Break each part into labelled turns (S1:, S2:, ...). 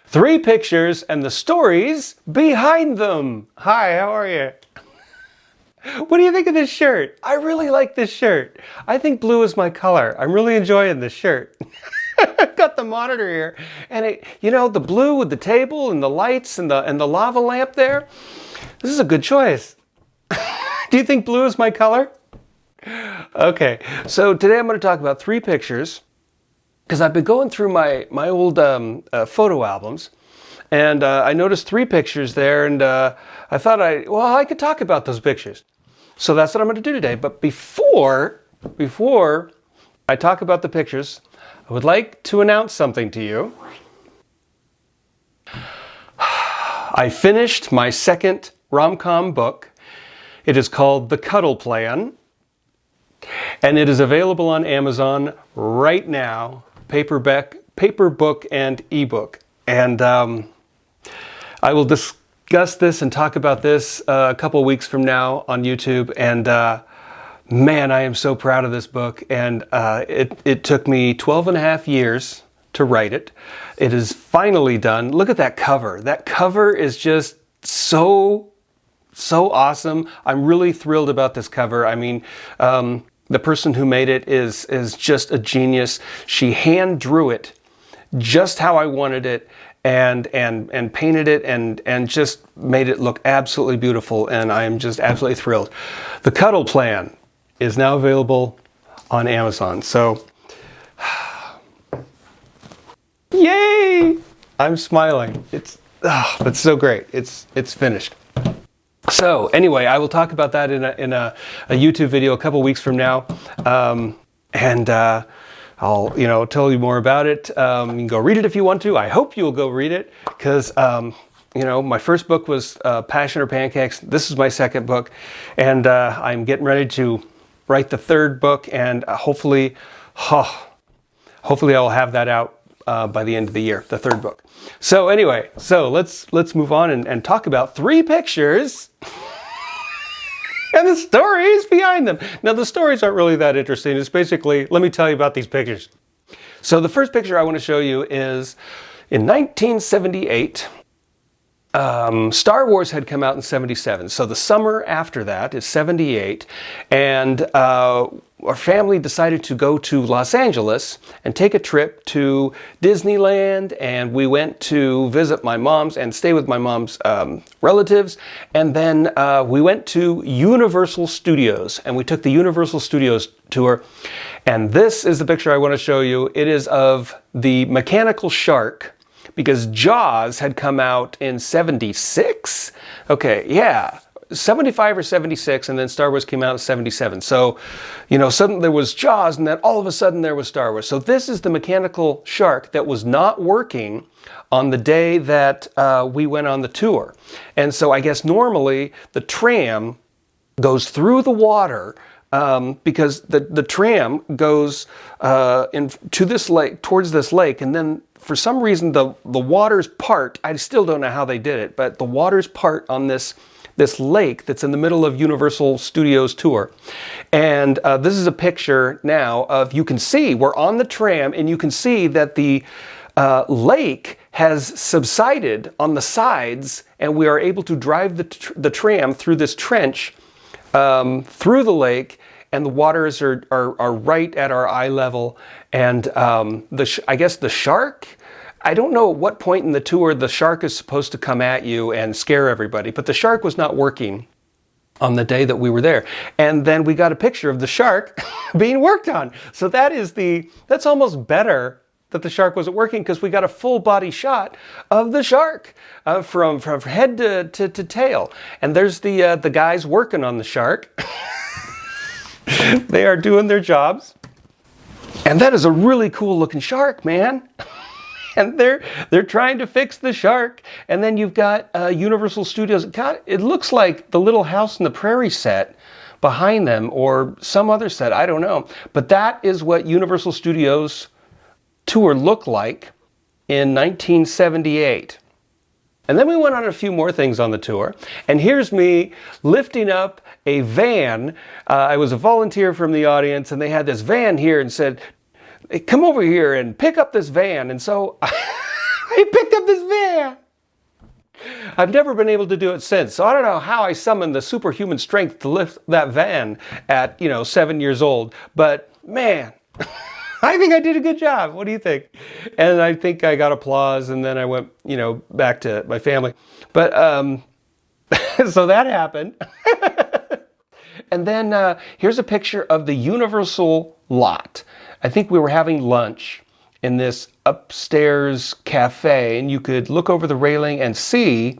S1: 3 pictures and the stories behind them. Hi, how are you? What do you think of this shirt? I really like this shirt. I think blue is my color. I'm really enjoying this shirt. I've got the monitor here, and the blue with the table and the lights and the lava lamp there. This is a good choice. Do you think blue is my color? Okay, so today I'm going to talk about 3 pictures because I've been going through my old photo albums, and I noticed 3 pictures there, and I thought I could talk about those pictures. So that's what I'm going to do today. But before I talk about the pictures, I would like to announce something to you. I finished my second rom-com book. It is called The Cuddle Plan, and it is available on Amazon right now, paperbook and ebook. And I will discuss this and talk about this a couple weeks from now on YouTube. And man, I am so proud of this book. And it took me 12 and a half years to write it. It is finally done. Look at that cover. That cover is just so awesome. I'm really thrilled about this cover. I mean, the person who made it is just a genius. She hand drew it just how I wanted it and painted it and just made it look absolutely beautiful, and I am just absolutely thrilled. The Cuddle Plan is now available on Amazon. So yay! I'm smiling. That's so great. It's finished. So anyway, I will talk about that in a YouTube video a couple weeks from now, and I'll tell you more about it. You can go read it if you want to. I hope you'll go read it because my first book was Passion or Pancakes. This is my second book, and I'm getting ready to write the third book, and hopefully I'll have that out by the end of the year, the third book. So anyway, let's move on and talk about 3 pictures and the stories behind them. Now, the stories aren't really that interesting. It's basically, let me tell you about these pictures. So the first picture I want to show you is in 1978. Star Wars had come out in 77. So the summer after that is 78. And our family decided to go to Los Angeles and take a trip to Disneyland. And we went to visit my mom's and stay with my mom's relatives. And then we went to Universal Studios, and we took the Universal Studios tour. And this is the picture I want to show you. It is of the mechanical shark, because Jaws had come out in 76. Okay, yeah, 75 or 76, and then Star Wars came out in 77. So, suddenly there was Jaws, and then all of a sudden there was Star Wars. So this is the mechanical shark that was not working on the day that we went on the tour. And so I guess normally the tram goes through the water because the tram goes to this lake, towards this lake, and then for some reason the waters part. I still don't know how they did it, but the waters part on this lake that's in the middle of Universal Studios tour. And this is a picture now of, you can see we're on the tram, and you can see that the lake has subsided on the sides, and we are able to drive the tram through this trench through the lake, and the waters are right at our eye level. And I guess the shark, I don't know at what point in the tour the shark is supposed to come at you and scare everybody, but the shark was not working on the day that we were there. And then we got a picture of the shark being worked on. So that's almost better that the shark wasn't working, because we got a full body shot of the shark from head to tail. And there's the guys working on the shark. They are doing their jobs. And that is a really cool looking shark, man. And they're trying to fix the shark. And then you've got Universal Studios. God, it looks like the Little House on the Prairie set behind them, or some other set, I don't know. But that is what Universal Studios tour looked like in 1978. And then we went on a few more things on the tour. And here's me lifting up a van. I was a volunteer from the audience, and they had this van here and said, hey, come over here and pick up this van. And so I picked up this van. I've never been able to do it since. So I don't know how I summoned the superhuman strength to lift that van at, 7 years old. But man, I think I did a good job. What do you think? And I think I got applause, and then I went, back to my family. But so that happened. And then here's a picture of the Universal lot. I think we were having lunch in this upstairs cafe, and you could look over the railing and see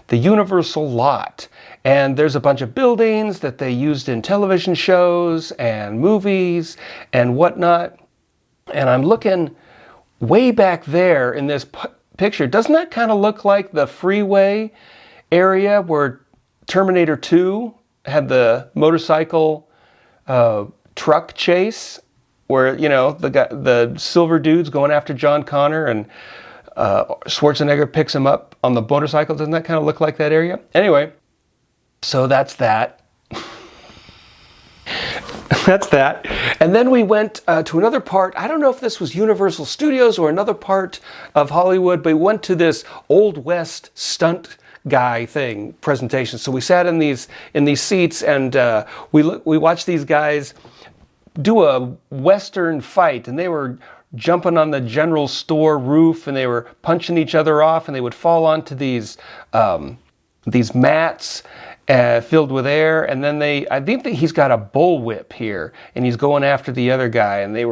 S1: the Universal lot. And there's a bunch of buildings that they used in television shows and movies and whatnot. And I'm looking way back there in this picture. Doesn't that kind of look like the freeway area where Terminator 2 had the motorcycle truck chase? Where, the silver dude's going after John Connor and Schwarzenegger picks him up on the motorcycle. Doesn't that kind of look like that area? Anyway, so that's that. That's that. And then we went to another part. I don't know if this was Universal Studios or another part of Hollywood, but we went to this Old West stunt guy thing presentation. So we sat in these seats, and we watched these guys do a Western fight, and they were jumping on the general store roof, and they were punching each other off, and they would fall onto these mats filled with air, and then I think that he's got a bullwhip here, and he's going after the other guy, and it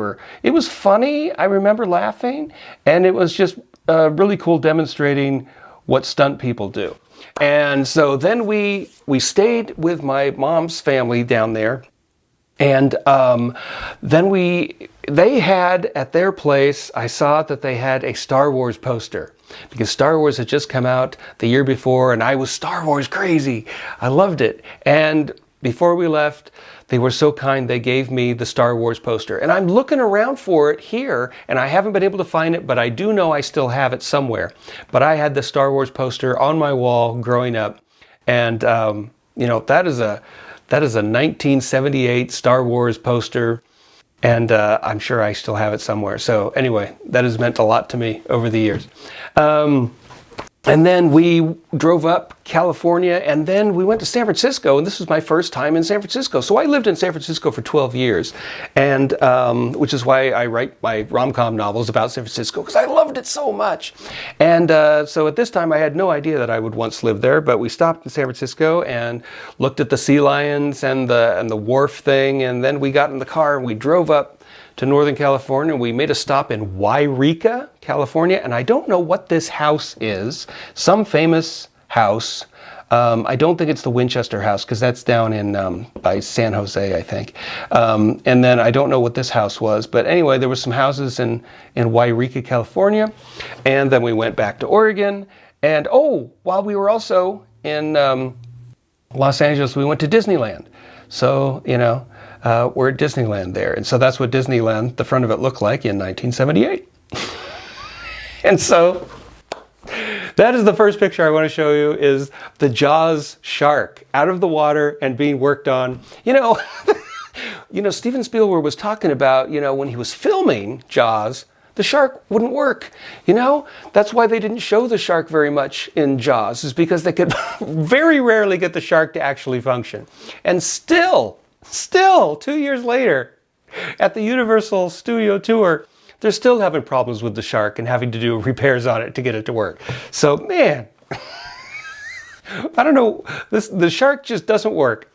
S1: was funny. I remember laughing, and it was just really cool demonstrating what stunt people do. And so then we stayed with my mom's family down there. And then they had at their place, I saw that they had a Star Wars poster, because Star Wars had just come out the year before, and I was Star Wars crazy. I loved it. And before we left, they were so kind, they gave me the Star Wars poster. And I'm looking around for it here, and I haven't been able to find it, but I do know I still have it somewhere. But I had the Star Wars poster on my wall growing up, and that is a 1978 Star Wars poster, and I'm sure I still have it somewhere. So anyway, that has meant a lot to me over the years. And then we drove up California, and then we went to San Francisco, and this was my first time in San Francisco. So I lived in San Francisco for 12 years, and which is why I write my rom-com novels about San Francisco, because I loved it so much. And so at this time, I had no idea that I would once live there, but we stopped in San Francisco and looked at the sea lions and the wharf thing, and then we got in the car and we drove up to Northern California. We made a stop in Yreka, California, and I don't know what this house is. Some famous house. I don't think it's the Winchester House, because that's down in by San Jose, I think. And then I don't know what this house was, but anyway, there were some houses in Yreka, California, and then we went back to Oregon. And while we were also in Los Angeles, we went to Disneyland. So we're at Disneyland there. And so that's what Disneyland, the front of it, looked like in 1978. And so that is the first picture I want to show you, is the Jaws shark out of the water and being worked on. Steven Spielberg was talking about, when he was filming Jaws, the shark wouldn't work. That's why they didn't show the shark very much in Jaws, is because they could very rarely get the shark to actually function. And still, 2 years later, at the Universal Studio Tour, they're still having problems with the shark and having to do repairs on it to get it to work. So, man, I don't know, the shark just doesn't work.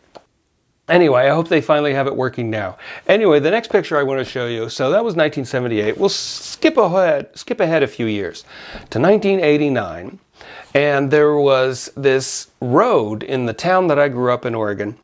S1: Anyway, I hope they finally have it working now. Anyway, the next picture I want to show you, so that was 1978. We'll skip ahead a few years to 1989, and there was this road in the town that I grew up in, Oregon,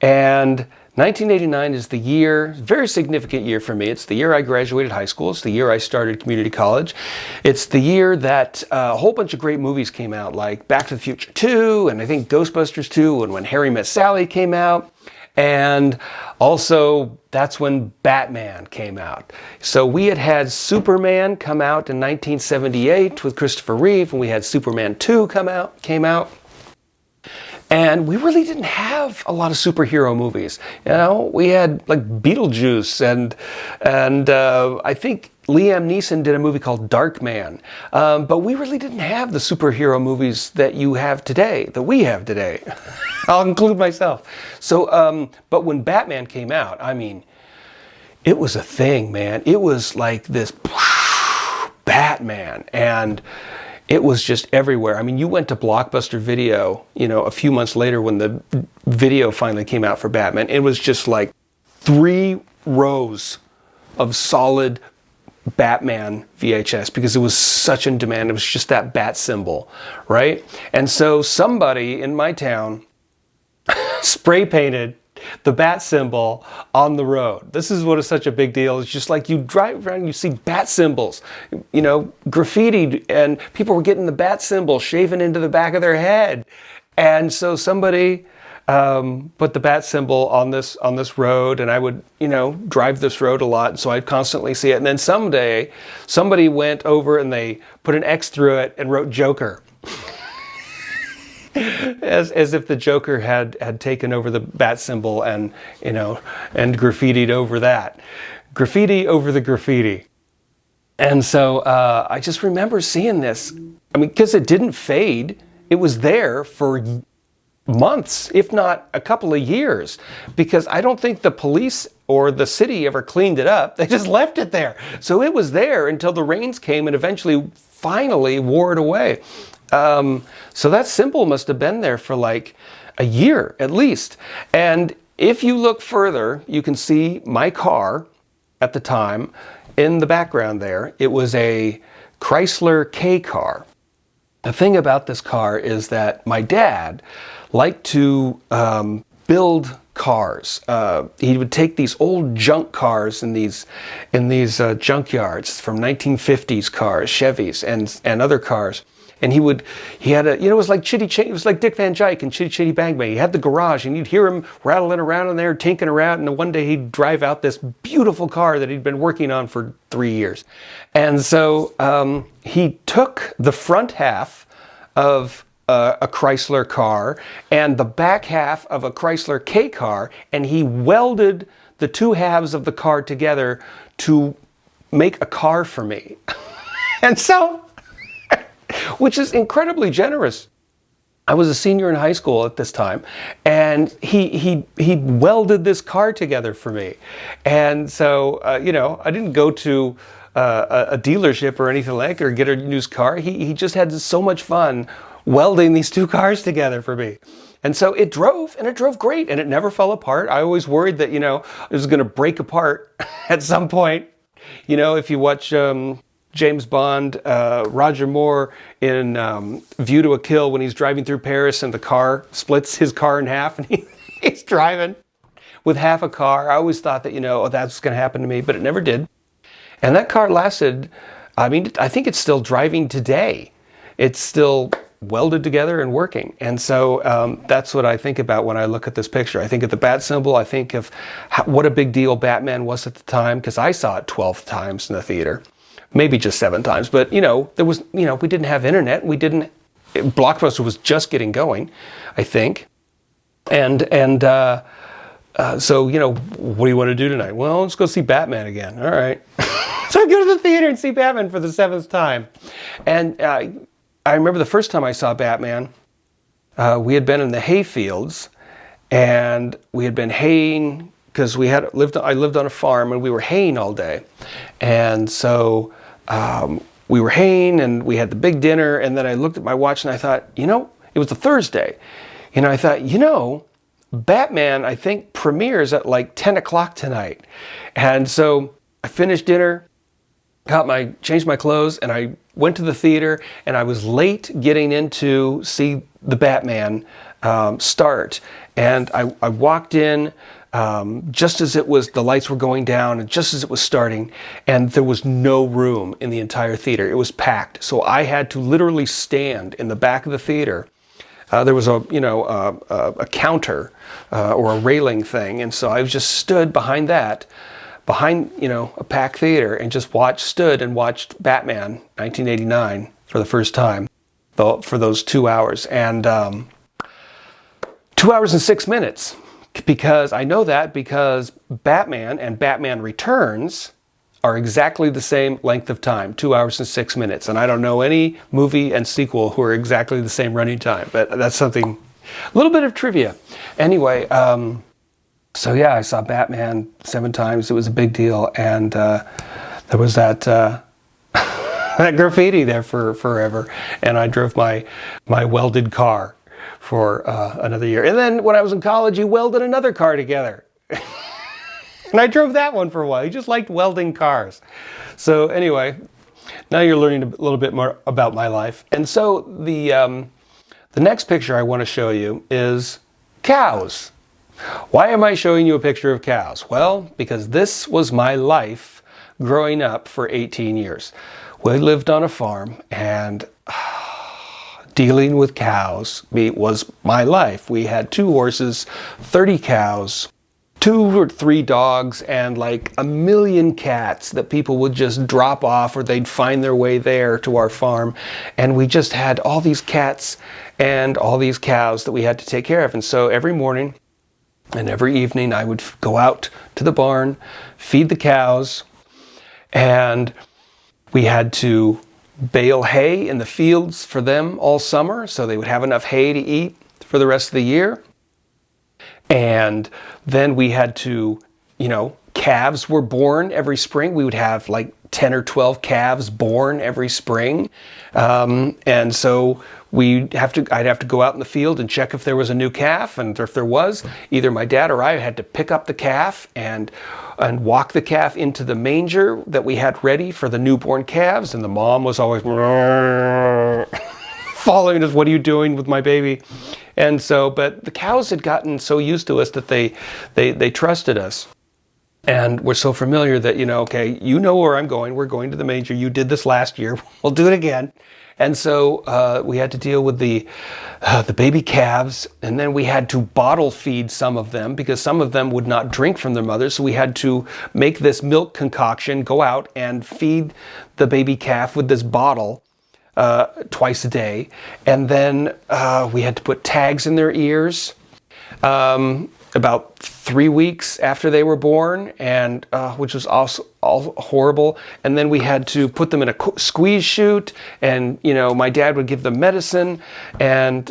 S1: and 1989 is the year, very significant year for me. It's the year I graduated high school. It's the year I started community college. It's the year that a whole bunch of great movies came out, like Back to the Future 2, and I think Ghostbusters 2, and When Harry Met Sally came out. And also, that's when Batman came out. So we had Superman come out in 1978 with Christopher Reeve, and we had Superman 2 came out. And we really didn't have a lot of superhero movies. You know, we had like Beetlejuice and I think Liam Neeson did a movie called Dark Man. But we really didn't have the superhero movies that you have today, that we have today. I'll include myself. So, but when Batman came out, I mean, it was a thing, man. It was like this Batman, and it was just everywhere. I mean, you went to Blockbuster Video, you know, a few months later when the video finally came out for Batman. It was just like 3 rows of solid Batman VHS because it was such in demand. It was just that bat symbol, right? And so somebody in my town spray painted the bat symbol on the road. This is what is such a big deal. It's just like you drive around, you see bat symbols, you know, graffitied, and people were getting the bat symbol shaven into the back of their head. And so somebody put the bat symbol on this road, and I would, you know, drive this road a lot, so I'd constantly see it. And then someday, somebody went over and they put an X through it and wrote Joker. As if the Joker had taken over the bat symbol and, you know, and graffitied over that. Graffiti over the graffiti. And so I just remember seeing this. I mean, because it didn't fade. It was there for months, if not a couple of years, because I don't think the police or the city ever cleaned it up. They just left it there. So it was there until the rains came and eventually, finally wore it away. So that symbol must have been there for like a year at least. And if you look further, you can see my car at the time in the background there. It was a Chrysler K car. The thing about this car is that my dad liked to build cars. He would take these old junk cars in these junkyards from 1950s cars, Chevys and other cars. And he had a, you know, it was like it was like Dick Van Dyke and Chitty Chitty Bang Bang. He had the garage and you'd hear him rattling around in there, tinkering around. And then one day he'd drive out this beautiful car that he'd been working on for 3 years. And so he took the front half of a Chrysler car and the back half of a Chrysler K car, and he welded the 2 halves of the car together to make a car for me. And so, which is incredibly generous. I was a senior in high school at this time, and he welded this car together for me. And so, you know, I didn't go to a dealership or anything like that or get a used car. He just had so much fun welding these 2 cars together for me. And so it drove, and it drove great, and it never fell apart. I always worried that, you know, it was going to break apart at some point. You know, if you watch James Bond, Roger Moore in View to a Kill, when he's driving through Paris and the car splits his car in half and he's driving with half a car. I always thought that, you know, oh, that's going to happen to me, but it never did. And that car lasted, I mean, I think it's still driving today. It's still welded together and working. And so that's what I think about when I look at this picture. I think of the bat symbol. I think of what a big deal Batman was at the time, because I saw it 12 times in the theater. Maybe just 7 times, but you know, there was, you know, we didn't have internet. Blockbuster was just getting going, I think. And so, you know, what do you want to do tonight? Well, let's go see Batman again. All right. So I go to the theater and see Batman for the 7th time. And I remember the first time I saw Batman, we had been in the hay fields, and we had been haying, because I lived on a farm and we were haying all day. And so we were haying and we had the big dinner, and then I looked at my watch and I thought, you know, it was a Thursday. You know, I thought, you know, Batman, I think, premieres at like 10 o'clock tonight. And so I finished dinner, changed my clothes, and I went to the theater, and I was late getting in to see the Batman start. And I walked in just as the lights were going down and just as it was starting, and there was no room in the entire theater. It was packed. So I had to literally stand in the back of the theater. There was a counter or a railing thing. And so I just stood behind that, a packed theater, and just stood and watched Batman 1989 for the first time for those 2 hours. And 2 hours and 6 minutes. Because I know that because Batman and Batman Returns are exactly the same length of time, 2 hours and 6 minutes. And I don't know any movie and sequel who are exactly the same running time, but that's something, a little bit of trivia. Anyway, so yeah, I saw Batman 7 times. It was a big deal. And there was that that graffiti there for forever. And I drove my welded car for another year. And then when I was in college, you welded another car together. And I drove that one for a while. You just liked welding cars. So anyway, now you're learning a little bit more about my life. And so the next picture I want to show you is cows. Why am I showing you a picture of cows? Well, because this was my life growing up for 18 years. We lived on a farm, and dealing with cows was my life. We had 2 horses, 30 cows, 2 or 3 dogs, and like a million cats that people would just drop off, or they'd find their way there to our farm. And we just had all these cats and all these cows that we had to take care of. And so every morning and every evening I would go out to the barn, feed the cows, and we had to bale hay in the fields for them all summer so they would have enough hay to eat for the rest of the year. And then we had to, calves were born every spring. We would have like 10 or 12 calves born every spring. And so I'd have to go out in the field and check if there was a new calf. And if there was, either my dad or I had to pick up the calf and walk the calf into the manger that we had ready for the newborn calves. And the mom was always following us, what are you doing with my baby? And so, but the cows had gotten so used to us that they trusted us. And we're so familiar that, okay, you know where I'm going. We're going to the manger. You did this last year. We'll do it again. And so we had to deal with the baby calves, and then we had to bottle feed some of them because some of them would not drink from their mothers. So we had to make this milk concoction, go out and feed the baby calf with this bottle twice a day. And then we had to put tags in their ears about 3 weeks after they were born, and which was also all horrible. And then we had to put them in a squeeze chute, and my dad would give them medicine, and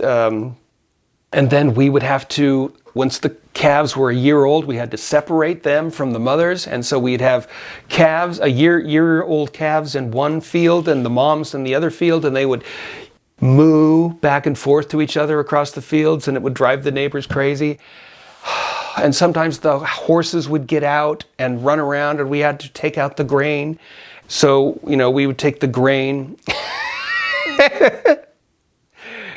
S1: then we would have to, once the calves were a year old, we had to separate them from the mothers. And so we'd have calves, a year-old calves in one field and the moms in the other field, and they would moo back and forth to each other across the fields, and it would drive the neighbors crazy. And sometimes the horses would get out and run around, and we had to take out the grain. So, we would take the grain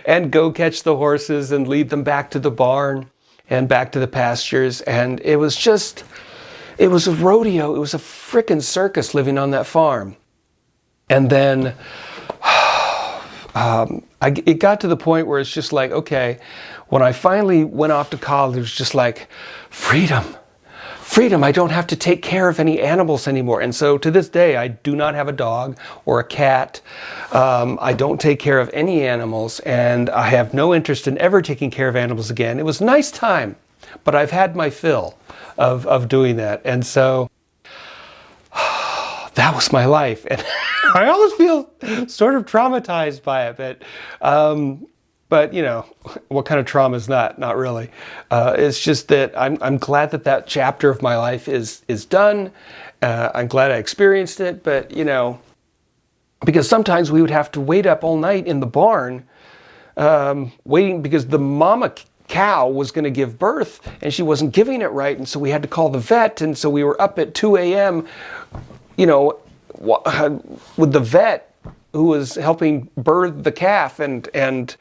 S1: and go catch the horses and lead them back to the barn and back to the pastures. And it was a rodeo. It was a frickin' circus living on that farm. And then it got to the point where it's just like, okay, when I finally went off to college, it was just like, freedom. I don't have to take care of any animals anymore. And so to this day, I do not have a dog or a cat. I don't take care of any animals, and I have no interest in ever taking care of animals again. It was a nice time, but I've had my fill of doing that. And so that was my life. And I always feel sort of traumatized by it, but what kind of trauma is that? Not really. It's just that I'm glad that chapter of my life is done. I'm glad I experienced it, but because sometimes we would have to wait up all night in the barn, waiting because the mama cow was going to give birth and she wasn't giving it right, and so we had to call the vet, and so we were up at 2 a.m. With the vet who was helping birth the calf, and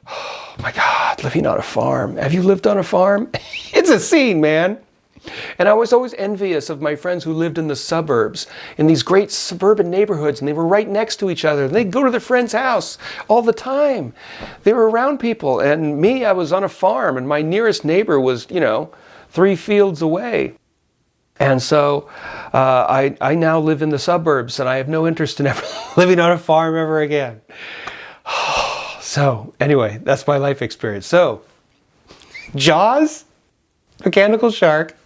S1: oh my God, living on a farm. Have you lived on a farm? It's a scene, man. And I was always envious of my friends who lived in the suburbs, in these great suburban neighborhoods, and they were right next to each other. And they'd go to their friend's house all the time. They were around people. And me, I was on a farm, and my nearest neighbor was, 3 fields away. And so I now live in the suburbs, and I have no interest in ever living on a farm ever again. So anyway, that's my life experience. So Jaws, mechanical shark,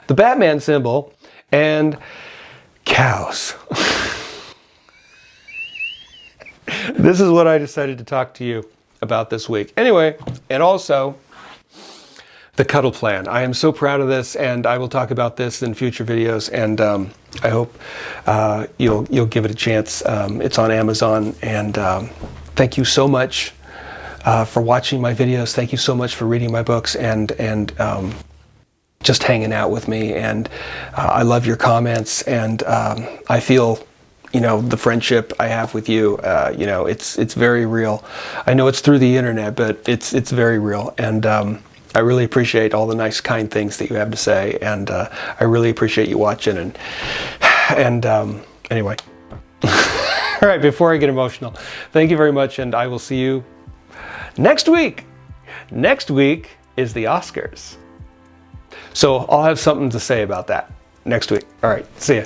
S1: the Batman symbol, and cows. This is what I decided to talk to you about this week. Anyway, and also the Cuddle Plan. I am so proud of this, and I will talk about this in future videos, and I hope you'll give it a chance. It's on Amazon, and thank you so much for watching my videos. Thank you so much for reading my books and just hanging out with me. And I love your comments, and I feel, you know, the friendship I have with you, you know, it's very real. I know it's through the internet, but it's very real. And I really appreciate all the nice, kind things that you have to say. And I really appreciate you watching. And anyway, all right, before I get emotional, thank you very much. And I will see you next week. Next week is the Oscars. So I'll have something to say about that next week. All right, see ya.